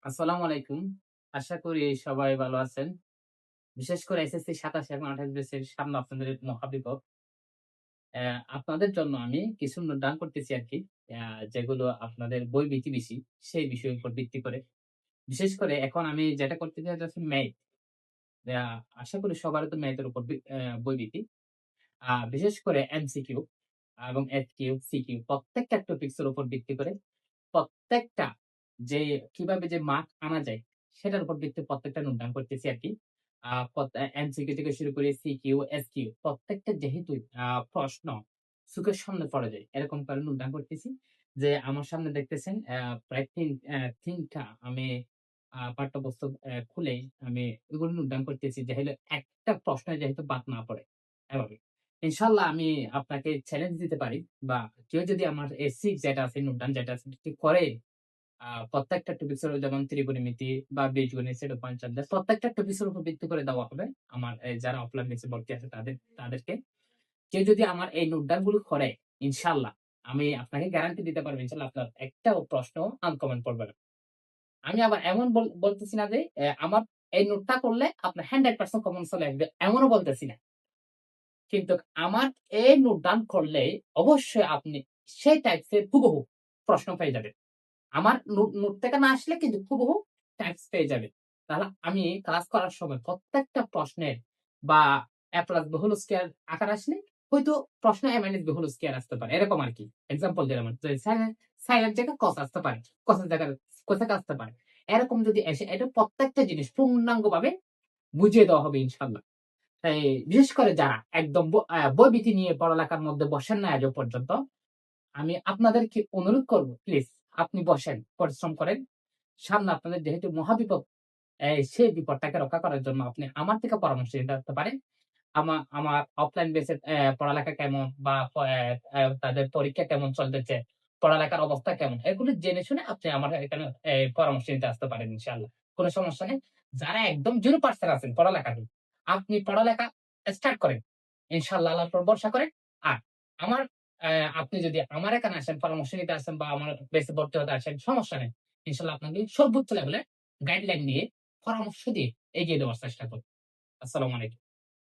আসসালামু আলাইকুম। আশা করি সবাই ভালো আছেন। বিশেষ করে এসএসসি ২৭ এবং ২৮ ব্যাচের সামনে আপনাদের মহাবিপদ। আপনাদের জন্য আমি কিছু নোটডাউন করতেছি আরকি। যেগুলো আপনাদের বই বিকিবিসি সেই বিষয়ের উপর ভিত্তি করে। বিশেষ করে এখন আমি যেটা করতে চাই সেটা হচ্ছে ম্যাথ। আ আশা করি সবারই তো ম্যাথের উপর বই ভীতি। বিশেষ করে এমসিকিউ এবং এসকিউ, সিকিউ প্রত্যেকটা টপিকস এর উপর ভিত্তি করে প্রত্যেকটা যে কিভাবে যে মার্ক আনা যায় সেটার উপর ভিত্তি প্রত্যেকটা নোটডাউন করতেছি আরকি। এমসিকিউ থেকে শুরু করে সিকিউ, এসকিউ প্রত্যেকটা যেহেতু আ প্রশ্ন চোখের সামনে পড়ে যায় এরকম করে নোটডাউন করতেছি। যে আমার সামনে দেখতেছেন প্রায় ৩ টা আমি পাঠ্যপুস্তক খুলে আমি এগুলো নোটডাউন করতেছি যে হলো একটা প্রশ্নে যেহেতু বাদ না পড়ে এভাবে। ইনশাআল্লাহ আমি আপনাকে চ্যালেঞ্জ দিতে পারি বা কেউ যদি আমার এসিক যেটা আছে নোটডাউন যেটা আছে সেটি করে প্রত্যেকটা টপিকস এর যেমন ত্রিকোণমিতি বা বীজগণিত সেটা পঞ্চাশ প্রত্যেকটা টপিকস এর উপর ভিত্তি করে দেওয়া হবে। আমার যারা অফলাইন ব্যাচে ভর্তি আছে তাদেরকে। কেউ যদি আমার এই নোটডাউন গুলো করে ইনশাআল্লাহ আমি আপনাকে গ্যারান্টি দিতে পারবো ইনশাআল্লাহ আপনার একটাও প্রশ্ন আনকমন পড়বে না। আমি আবার এমন বলতেছি না যে আমার এই নোটটা করলে আপনার 100% কমন চলে আসবে এমনও বলতেছি না। কিন্তু আমার এই নোটডাউন করলে অবশ্যই আপনি সেই টাইপস এর হুবহু প্রশ্ন পেয়ে যাবেন। আমার নোট থেকে না আসলে কিন্তু হুবহু টাইপস পেয়ে যাবেন। তাহলে আমি ক্লাস করার সময় প্রত্যেকটা প্রশ্নের বা a plus B whole square আকারে আসলে হয়তো প্রশ্ন a minus B whole square আসতে পারে। এরকম আরকি। এক্সাম্পল দিলাম যে সাইনের জায়গায় কস আসতে পারে। কসের জায়গায় কোসেক আসতে পারে। এরকম যদি এসে এটা প্রত্যেকটা জিনিস পূর্ণাঙ্গভাবে বুঝিয়ে দেওয়া হবে ইনশাআল্লাহ। তাই বিশেষ করে যারা একদম বই-ভীতি নিয়ে পড়ালেখার মধ্যে বসেন নাই আজও পর্যন্ত, আমি আপনাদেরকে অনুরোধ করব প্লিজ আপনি বসেন, পরিশ্রম করেন। সামনে আপনাদের যেহেতু মহাবিপদ, সেই বিপদটাকে রক্ষা করার জন্য আপনি আমার থেকে পরামর্শ নিতে আসতে পারেন। আমার অফলাইন বেসে পড়ালেখা কেমন বা প অ্যা অ্যা তাদের পরীক্ষা কেমন চলতেছে, পড়ালেখার অবস্থা কেমন? এগুলো জেনে শুনে আপনি আমার এখানে পরামর্শ নিতে আসতে পারেন ইনশাআল্লাহ। কোন সমস্যা নেই। যারা একদম 0% আছেন পড়ালেখাতে, আপনি পড়ালেখা স্টার্ট করেন। ইনশাআল্লাহ আল্লাহর উপর ভরসা করেন। আর আমার আপনি যদি আমার এখানে আসেন, পরামর্শ নিতে আসেন বা আমার বেসে ভর্তি হতে আসেন, সমস্যা নেই। ইনশাআল্লাহ আপনাকে সর্বোচ্চ লেভেলে গাইডলাইন দিয়ে, পরামর্শ দিয়ে এগিয়ে দেওয়ার চেষ্টা করব। আসসালামু আলাইকুম।